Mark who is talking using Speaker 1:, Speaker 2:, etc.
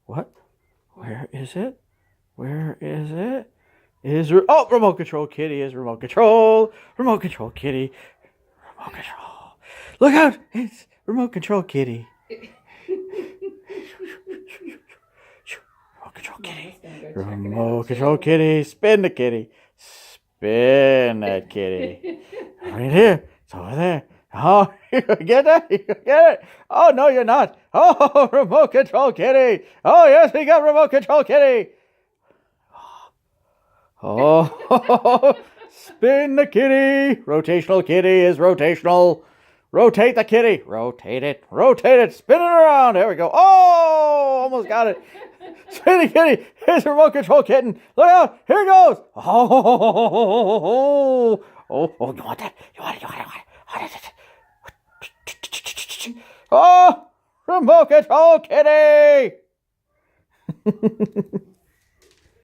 Speaker 1: What? Where is it? Where is it? Remote control kitty is remote control. Remote control kitty. Remote control. Look out! It's remote control kitty. Remote control kitty. Remote control kitty. Spin the kitty. Spin that kitty. Right here. It's over there. Oh, you get it? You get it? Oh, no, you're not. Oh, remote control kitty. Oh, yes, we got remote control kitty. Oh, spin the kitty. Rotational kitty is rotational. Rotate the kitty. Rotate it. Rotate it. Spin it around. There we go. Oh, almost got it. Spin the kitty. Here's the remote control kitten. Look out. Here it goes. Oh, you want that? You want it. Oh, remote control kitty.